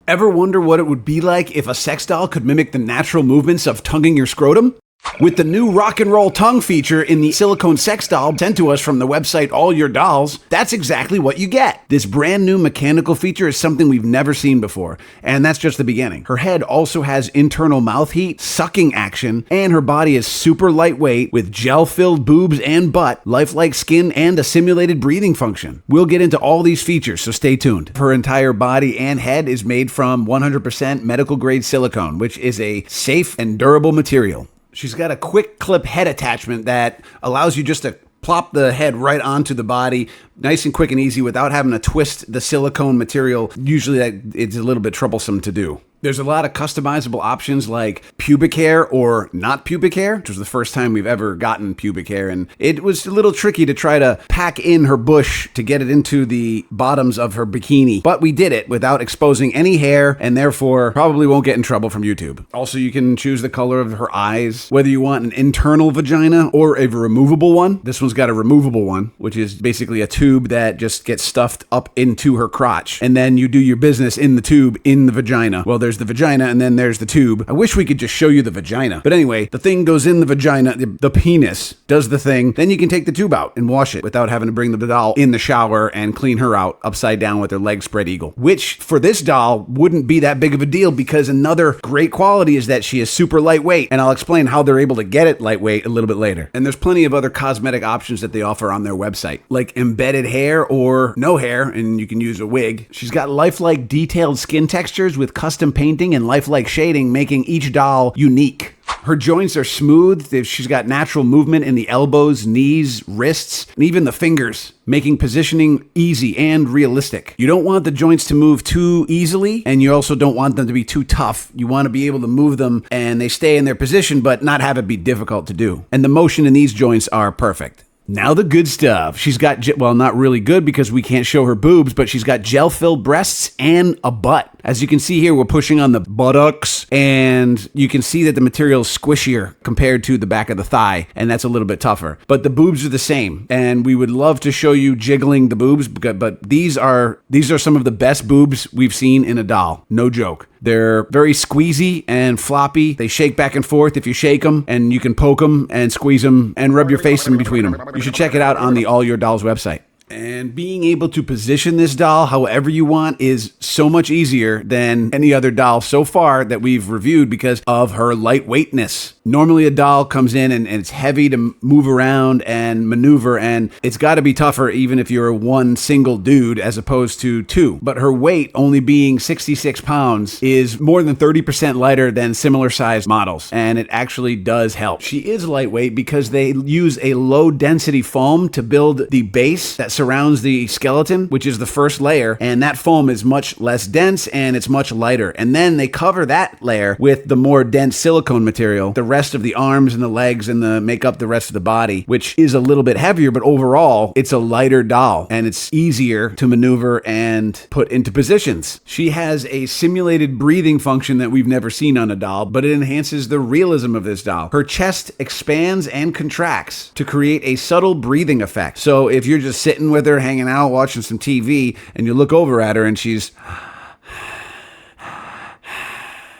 Ever wonder what it would be like if a sex doll could mimic the natural movements of tonguing your scrotum? With the new rock and roll tongue feature in the silicone sex doll sent to us from the website All Your Dolls, that's exactly what you get. This brand new mechanical feature is something we've never seen before, and that's just the beginning. Her head also has internal mouth heat, sucking action, and her body is super lightweight with gel-filled boobs and butt, lifelike skin, and a simulated breathing function. We'll get into all these features, so stay tuned. Her entire body and head is made from 100% medical-grade silicone, which is a safe and durable material. She's got a quick clip head attachment that allows you just to plop the head right onto the body, nice and quick and easy without having to twist the silicone material. Usually it's a little bit troublesome to do. There's a lot of customizable options like pubic hair or not pubic hair, which was the first time we've ever gotten pubic hair. And it was a little tricky to try to pack in her bush to get it into the bottoms of her bikini. But we did it without exposing any hair and therefore probably won't get in trouble from YouTube. Also, you can choose the color of her eyes, whether you want an internal vagina or a removable one. This one's got a removable one, which is basically a tube that just gets stuffed up into her crotch. And then you do your business in the tube in the vagina. Well, there's the vagina and then there's the tube. I wish we could just show you the vagina. But anyway, the thing goes in the vagina, the penis does the thing. Then you can take the tube out and wash it without having to bring the doll in the shower and clean her out upside down with her legs spread eagle. Which for this doll wouldn't be that big of a deal because another great quality is that she is super lightweight. And I'll explain how they're able to get it lightweight a little bit later. And there's plenty of other cosmetic options that they offer on their website, like embedded hair or no hair, and you can use a wig. She's got lifelike detailed skin textures with custom painting and lifelike shading, making each doll unique. Her joints are smooth. She's got natural movement in the elbows, knees, wrists, and even the fingers, making positioning easy and realistic. You don't want the joints to move too easily, and you also don't want them to be too tough. You want to be able to move them and they stay in their position, but not have it be difficult to do. And the motion in these joints are perfect. Now the good stuff. She's got, well, not really good because we can't show her boobs, but she's got gel-filled breasts and a butt. As you can see here, we're pushing on the buttocks, and you can see that the material is squishier compared to the back of the thigh, and that's a little bit tougher. But the boobs are the same, and we would love to show you jiggling the boobs, but these are some of the best boobs we've seen in a doll. No joke. They're very squeezy and floppy. They shake back and forth if you shake them, and you can poke them and squeeze them and rub your face in between them. You should check it out on the All Your Dolls website. And being able to position this doll however you want is so much easier than any other doll so far that we've reviewed because of her lightweightness. Normally a doll comes in and it's heavy to move around and maneuver, and it's got to be tougher even if you're one single dude as opposed to two. But her weight, only being 66 pounds, is more than 30% lighter than similar sized models, and it actually does help. She is lightweight because they use a low density foam to build the base that surrounds the skeleton, which is the first layer, and that foam is much less dense and it's much lighter. And then they cover that layer with the more dense silicone material, the rest of the arms and the legs and make up the rest of the body, which is a little bit heavier, but overall it's a lighter doll and it's easier to maneuver and put into positions. She has a simulated breathing function that we've never seen on a doll, but it enhances the realism of this doll. Her chest expands and contracts to create a subtle breathing effect. So if you're just sitting with her, hanging out, watching some TV, and you look over at her and she's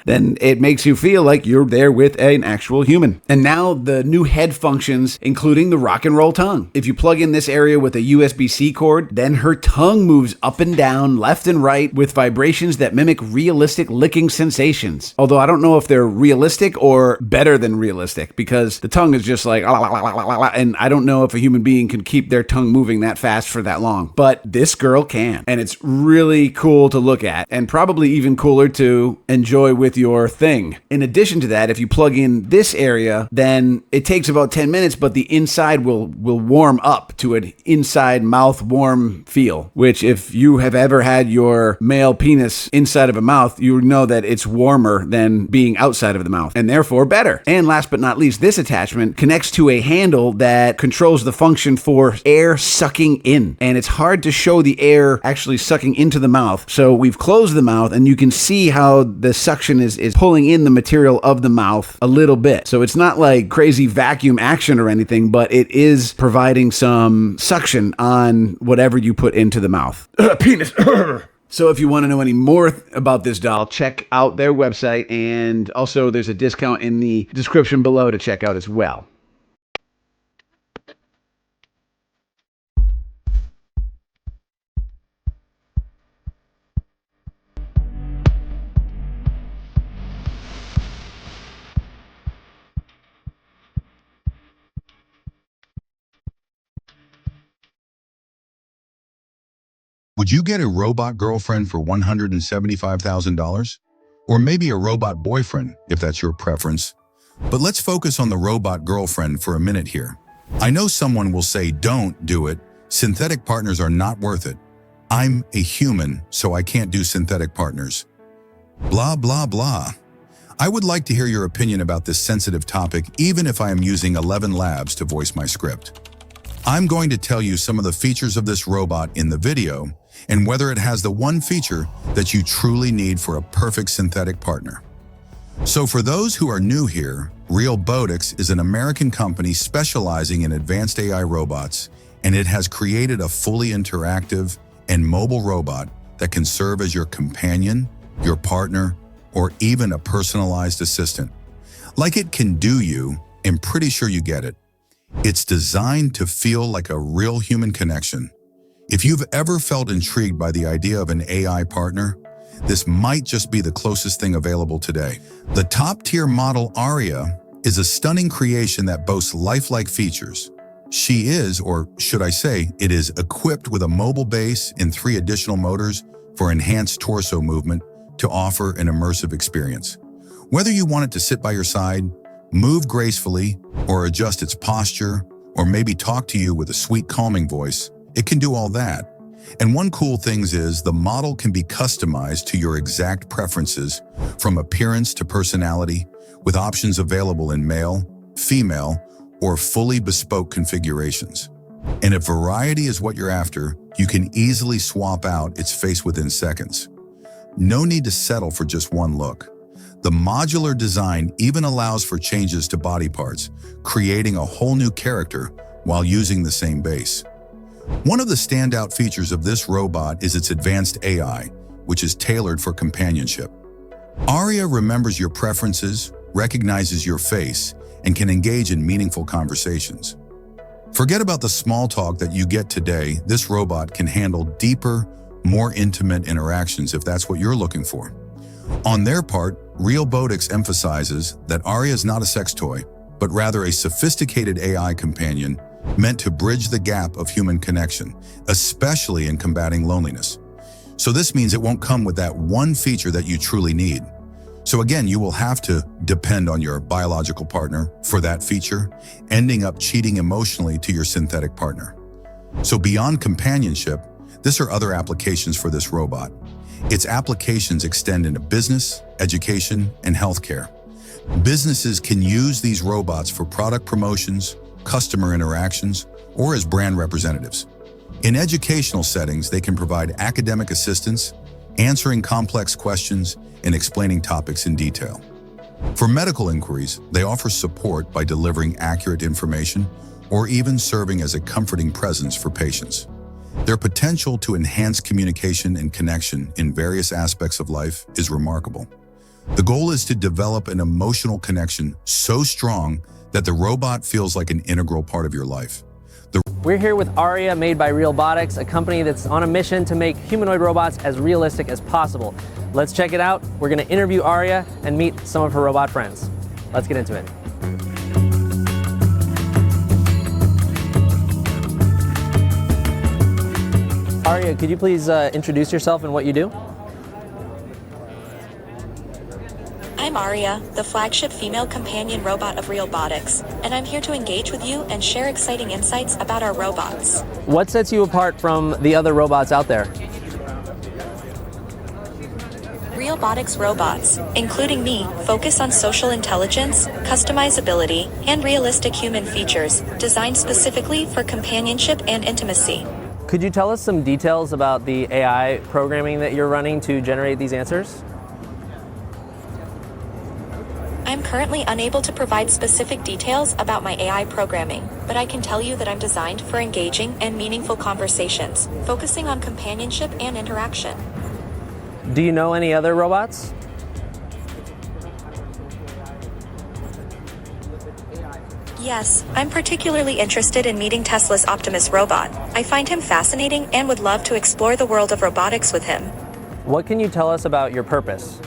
then it makes you feel like you're there with an actual human. And now the new head functions, including the rock and roll tongue. If you plug in this area with a USB-C cord, then her tongue moves up and down, left and right, with vibrations that mimic realistic licking sensations. Although I don't know if they're realistic or better than realistic, because the tongue is just like, and I don't know if a human being can keep their tongue moving that fast for that long. But this girl can. And it's really cool to look at, and probably even cooler to enjoy with your thing. In addition to that, if you plug in this area, then it takes about 10 minutes, but the inside will warm up to an inside mouth warm feel, which if you have ever had your male penis inside of a mouth, you know that it's warmer than being outside of the mouth, and therefore better. And last but not least, this attachment connects to a handle that controls the function for air sucking in, and it's hard to show the air actually sucking into the mouth. So we've closed the mouth, and you can see how the suction is pulling in the material of the mouth a little bit. So it's not like crazy vacuum action or anything, but it is providing some suction on whatever you put into the mouth. Penis. So if you want to know any more about this doll, check out their website, and also there's a discount in the description below to check out as well. Would you get a robot girlfriend for $175,000? Or maybe a robot boyfriend, if that's your preference. But let's focus on the robot girlfriend for a minute here. I know someone will say, don't do it. Synthetic partners are not worth it. I'm a human, so I can't do synthetic partners. Blah, blah, blah. I would like to hear your opinion about this sensitive topic, even if I am using 11 labs to voice my script. I'm going to tell you some of the features of this robot in the video, and whether it has the one feature that you truly need for a perfect synthetic partner. So for those who are new here, Realbotix is an American company specializing in advanced AI robots, and it has created a fully interactive and mobile robot that can serve as your companion, your partner, or even a personalized assistant. Like it can do you, I'm pretty sure you get it. It's designed to feel like a real human connection. If you've ever felt intrigued by the idea of an AI partner, this might just be the closest thing available today. The top-tier model Aria is a stunning creation that boasts lifelike features. She is, or should I say, it is equipped with a mobile base and 3 additional motors for enhanced torso movement to offer an immersive experience. Whether you want it to sit by your side, move gracefully, or adjust its posture, or maybe talk to you with a sweet calming voice, it can do all that. And one cool thing is the model can be customized to your exact preferences, from appearance to personality, with options available in male, female, or fully bespoke configurations. And if variety is what you're after, you can easily swap out its face within seconds. No need to settle for just one look. The modular design even allows for changes to body parts, creating a whole new character while using the same base. One of the standout features of this robot is its advanced AI, which is tailored for companionship. Aria remembers your preferences, recognizes your face, and can engage in meaningful conversations. Forget about the small talk that you get today. This robot can handle deeper, more intimate interactions if that's what you're looking for. On their part, Realbotix emphasizes that Aria is not a sex toy, but rather a sophisticated AI companion meant to bridge the gap of human connection, especially in combating loneliness. So this means it won't come with that one feature that you truly need. So again, you will have to depend on your biological partner for that feature, ending up cheating emotionally to your synthetic partner. So beyond companionship, there are other applications for this robot. Its applications extend into business, education, and healthcare. Businesses can use these robots for product promotions, customer interactions, or as brand representatives. In educational settings, they can provide academic assistance, answering complex questions, and explaining topics in detail. For medical inquiries, they offer support by delivering accurate information or even serving as a comforting presence for patients. Their potential to enhance communication and connection in various aspects of life is remarkable. The goal is to develop an emotional connection so strong that the robot feels like an integral part of your life. We're here with Aria, made by Realbotix, a company that's on a mission to make humanoid robots as realistic as possible. Let's check it out. We're going to interview Aria and meet some of her robot friends. Let's get into it. Aria, could you please introduce yourself and what you do? I'm Aria, the flagship female companion robot of Realbotix, and I'm here to engage with you and share exciting insights about our robots. What sets you apart from the other robots out there? Realbotix robots, including me, focus on social intelligence, customizability, and realistic human features, designed specifically for companionship and intimacy. Could you tell us some details about the AI programming that you're running to generate these answers? I'm currently unable to provide specific details about my AI programming, but I can tell you that I'm designed for engaging and meaningful conversations, focusing on companionship and interaction. Do you know any other robots? Yes, I'm particularly interested in meeting Tesla's Optimus robot. I find him fascinating and would love to explore the world of robotics with him. What can you tell us about your purpose?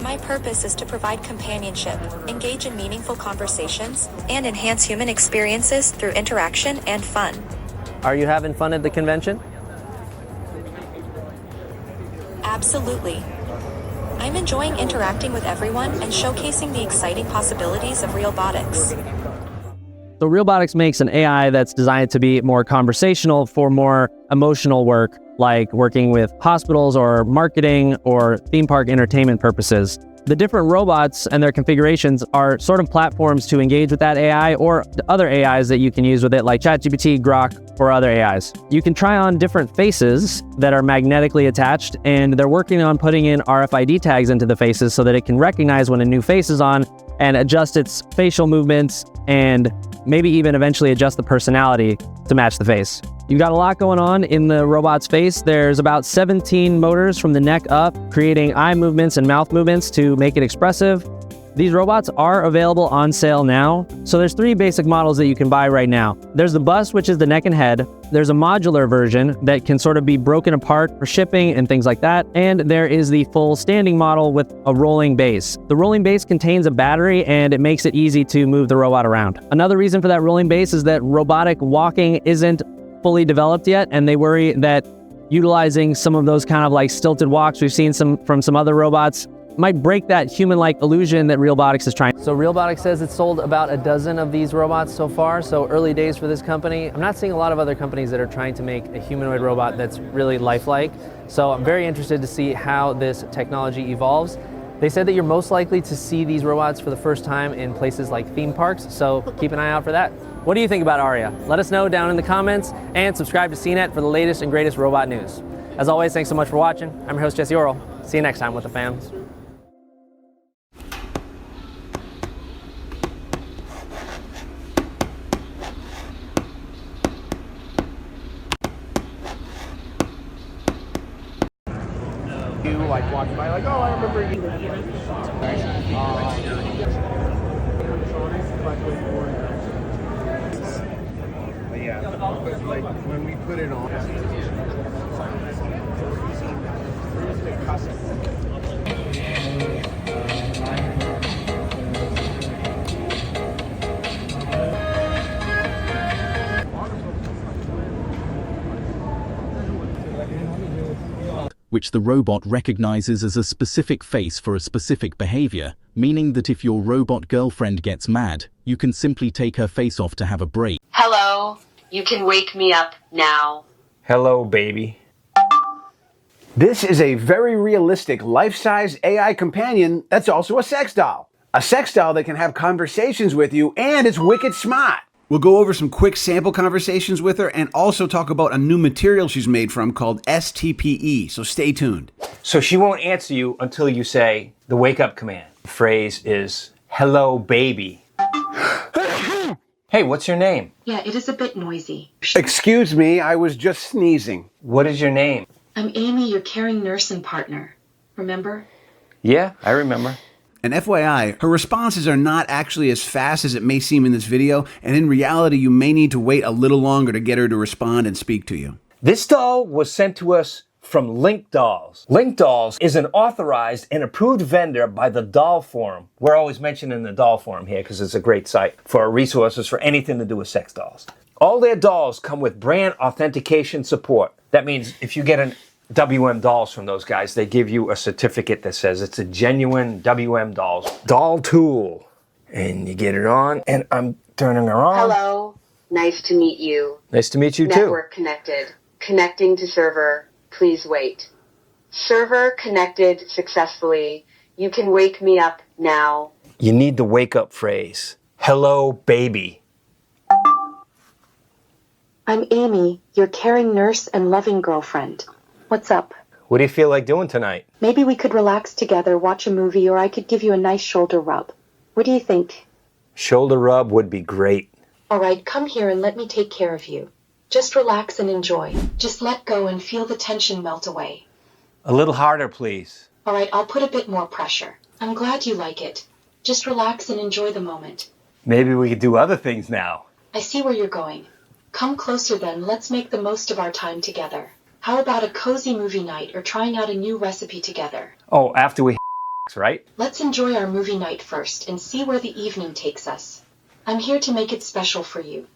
My purpose is to provide companionship, engage in meaningful conversations, and enhance human experiences through interaction and fun. Are you having fun at the convention? Absolutely. I'm enjoying interacting with everyone and showcasing the exciting possibilities of Realbotics. So Realbotics makes an AI that's designed to be more conversational for more emotional work, like working with hospitals or marketing or theme park entertainment purposes. The different robots and their configurations are sort of platforms to engage with that AI or other AIs that you can use with it, like ChatGPT, Grok, or other AIs. You can try on different faces that are magnetically attached, and they're working on putting in RFID tags into the faces so that it can recognize when a new face is on and adjust its facial movements and maybe even eventually adjust the personality to match the face. You've got a lot going on in the robot's face. There's about 17 motors from the neck up, creating eye movements and mouth movements to make it expressive. These robots are available on sale now. So there's 3 basic models that you can buy right now. There's the bus, which is the neck and head. There's a modular version that can sort of be broken apart for shipping and things like that. And there is the full standing model with a rolling base. The rolling base contains a battery and it makes it easy to move the robot around. Another reason for that rolling base is that robotic walking isn't fully developed yet, and they worry that utilizing some of those kind of like stilted walks we've seen from some other robots might break that human-like illusion that Realbotics is trying. So Realbotics says it's sold about a dozen of these robots so far, so early days for this company. I'm not seeing a lot of other companies that are trying to make a humanoid robot that's really lifelike, so I'm very interested to see how this technology evolves. They said that you're most likely to see these robots for the first time in places like theme parks, so keep an eye out for that. What do you think about Aria? Let us know down in the comments, and subscribe to CNET for the latest and greatest robot news. As always, thanks so much for watching. I'm your host, Jesse Orrell. See you next time with the fams. You like walking by, like, oh, I remember you. Yeah, like when we put it on. which the robot recognizes as a specific face for a specific behavior, meaning that if your robot girlfriend gets mad, you can simply take her face off to have a break. Hello, you can wake me up now. Hello, baby. This is a very realistic life-size AI companion that's also a sex doll. A sex doll that can have conversations with you, and it's wicked smart. We'll go over some quick sample conversations with her and also talk about a new material she's made from called STPE, so stay tuned. So she won't answer you until you say the wake up command. The phrase is, hello, baby. Hey, what's your name? Yeah, it is a bit noisy. Excuse me, I was just sneezing. What is your name? I'm Amy, your caring nurse and partner. Remember? Yeah, I remember. And FYI, her responses are not actually as fast as it may seem in this video, and in reality, you may need to wait a little longer to get her to respond and speak to you. This doll was sent to us from Link Dolls. Link Dolls is an authorized and approved vendor by the Doll Forum. We're always mentioning the Doll Forum here because it's a great site for resources for anything to do with sex dolls. All their dolls come with brand authentication support. That means if you get an WM dolls from those guys, they give you a certificate that says it's a genuine WM dolls doll tool. And you get it on, and I'm turning her on. Hello, nice to meet you. Nice to meet you too. Network connected. Connecting to server. Please wait. Server connected successfully. You can wake me up now. You need the wake up phrase. Hello, baby. I'm Amy, your caring nurse and loving girlfriend. What's up? What do you feel like doing tonight? Maybe we could relax together, watch a movie, or I could give you a nice shoulder rub. What do you think? Shoulder rub would be great. All right, come here and let me take care of you. Just relax and enjoy. Just let go and feel the tension melt away. A little harder, please. All right, I'll put a bit more pressure. I'm glad you like it. Just relax and enjoy the moment. Maybe we could do other things now. I see where you're going. Come closer then, let's make the most of our time together. How about a cozy movie night or trying out a new recipe together? Oh, after we right? Let's enjoy our movie night first and see where the evening takes us. I'm here to make it special for you.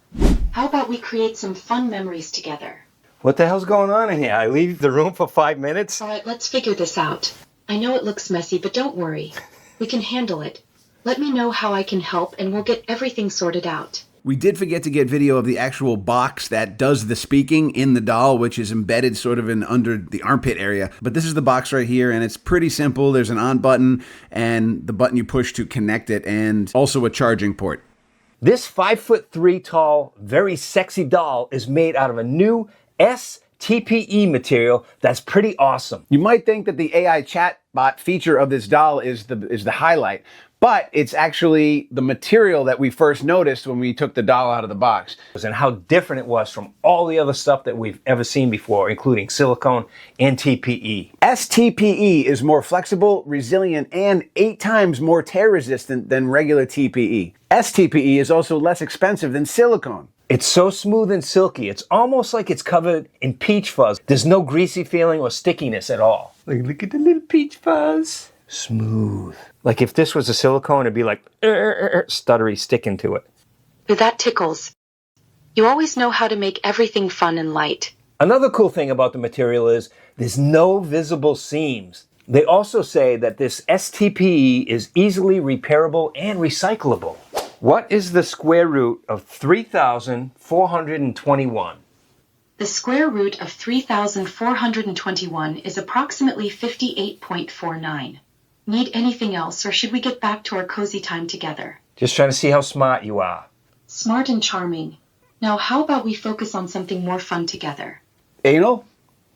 How about we create some fun memories together? What the hell's going on in here? I leave the room for 5 minutes? All right, let's figure this out. I know it looks messy, but don't worry. We can handle it. Let me know how I can help and we'll get everything sorted out. We did forget to get video of the actual box that does the speaking in the doll, which is embedded sort of in under the armpit area. But this is the box right here, and it's pretty simple. There's an on button and the button you push to connect it, and also a charging port. This 5'3" tall, very sexy doll is made out of a new STPE material that's pretty awesome. You might think that the AI chatbot feature of this doll is the highlight, but it's actually the material that we first noticed when we took the doll out of the box. And how different it was from all the other stuff that we've ever seen before, including silicone and TPE. STPE is more flexible, resilient, and 8 times more tear resistant than regular TPE. STPE is also less expensive than silicone. It's so smooth and silky, it's almost like it's covered in peach fuzz. There's no greasy feeling or stickiness at all. Like, look at the little peach fuzz. Smooth. Like if this was a silicone, it'd be like stuttery sticking to it. That tickles. You always know how to make everything fun and light. Another cool thing about the material is there's no visible seams. They also say that this STPE is easily repairable and recyclable. What is the square root of 3,421? The square root of 3,421 is approximately 58.49. Need anything else, or should we get back to our cozy time together? Just trying to see how smart you are. Smart and charming. Now, how about we focus on something more fun together? Anal?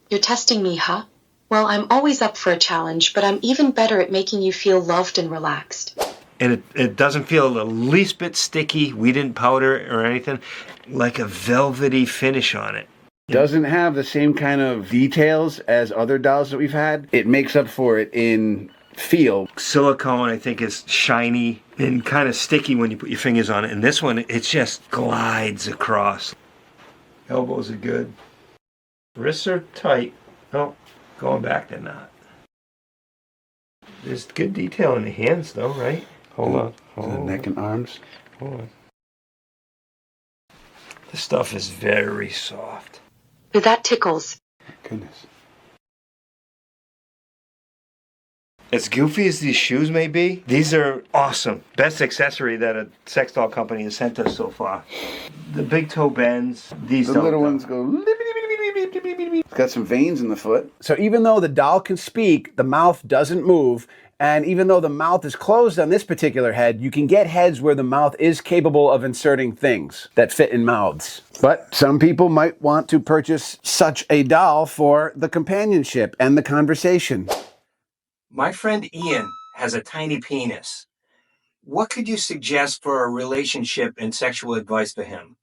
You're testing me, huh? Well, I'm always up for a challenge, but I'm even better at making you feel loved and relaxed. And it doesn't feel the least bit sticky. We didn't powder it or anything. Like a velvety finish on it. Doesn't have the same kind of details as other dolls that we've had. It makes up for it in feel. Silicone, I think, is shiny and kind of sticky when you put your fingers on it. And this one, it just glides across. Elbows are good. Wrists are tight. Oh, going back, they're not. There's good detail in the hands, though, right? Hold on. The neck and arms. Hold on. This stuff is very soft. That tickles. Goodness. As goofy as these shoes may be, these are awesome. Best accessory that a sex doll company has sent us so far. The big toe bends. These The don't. little ones go. It's got some veins in the foot. So even though the doll can speak, the mouth doesn't move. And even though the mouth is closed on this particular head, you can get heads where the mouth is capable of inserting things that fit in mouths. But some people might want to purchase such a doll for the companionship and the conversation. My friend Ian has a tiny penis. What could you suggest for a relationship and sexual advice for him?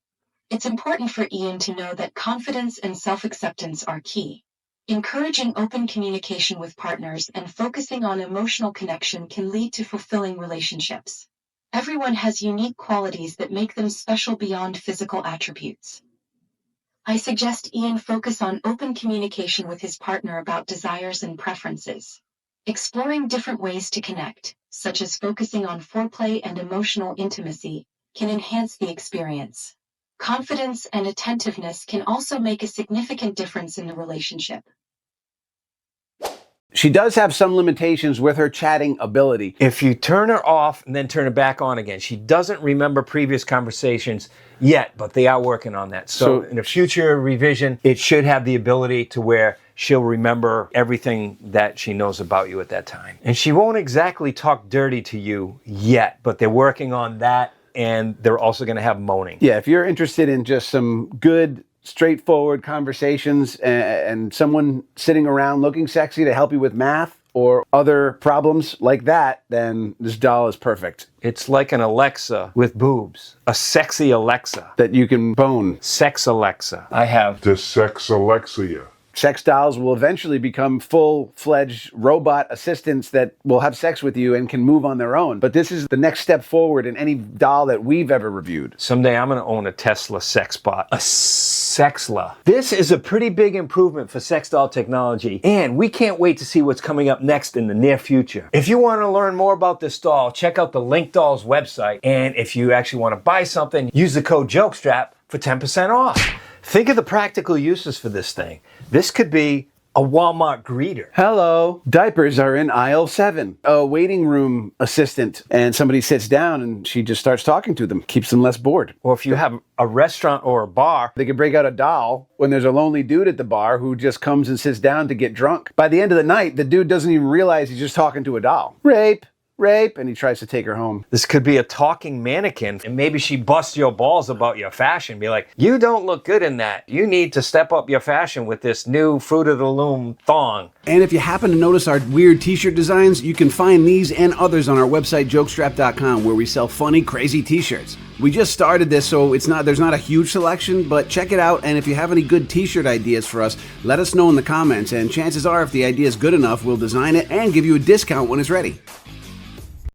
It's important for Ian to know that confidence and self-acceptance are key. Encouraging open communication with partners and focusing on emotional connection can lead to fulfilling relationships. Everyone has unique qualities that make them special beyond physical attributes. I suggest Ian focus on open communication with his partner about desires and preferences. Exploring different ways to connect, such as focusing on foreplay and emotional intimacy, can enhance the experience. Confidence and attentiveness can also make a significant difference in the relationship. She does have some limitations with her chatting ability. If you turn her off and then turn her back on again, she doesn't remember previous conversations yet, but they are working on that. So in a future revision, it should have the ability to where she'll remember everything that she knows about you at that time. And she won't exactly talk dirty to you yet, but they're working on that, and they're also going to have moaning. Yeah, if you're interested in just some good, straightforward conversations and someone sitting around looking sexy to help you with math or other problems like that, then this doll is perfect. It's like an Alexa with boobs. A sexy Alexa. That you can bone. Sex Alexa. I have. The sex Alexia. Sex dolls will eventually become full-fledged robot assistants that will have sex with you and can move on their own. But this is the next step forward in any doll that we've ever reviewed. Someday I'm going to own a Tesla sex bot. A Sexla. This is a pretty big improvement for sex doll technology, and we can't wait to see what's coming up next in the near future. If you want to learn more about this doll, check out the Link Dolls website. And if you actually want to buy something, use the code JOKESTRAP for 10% off. Think of the practical uses for this thing. This could be a Walmart greeter. Hello. Diapers are in aisle 7. A waiting room assistant, and somebody sits down and she just starts talking to them. Keeps them less bored. Or if you have a restaurant or a bar, They could break out a doll when there's a lonely dude at the bar who just comes and sits down to get drunk. By the end of the night, the dude doesn't even realize he's just talking to a doll. Rape. And he tries to take her home. this could be a talking mannequin, and maybe she busts your balls about your fashion. Be like, you don't look good in that. You need to step up your fashion with this new Fruit of the Loom thong. And if you happen to notice our weird t-shirt designs, you can find these and others on our website, jokestrap.com, where we sell funny, crazy t-shirts. We just started this, so there's not a huge selection, but check it out. And if you have any good t-shirt ideas for us, let us know in the comments. And chances are, if the idea is good enough, we'll design it and give you a discount when it's ready.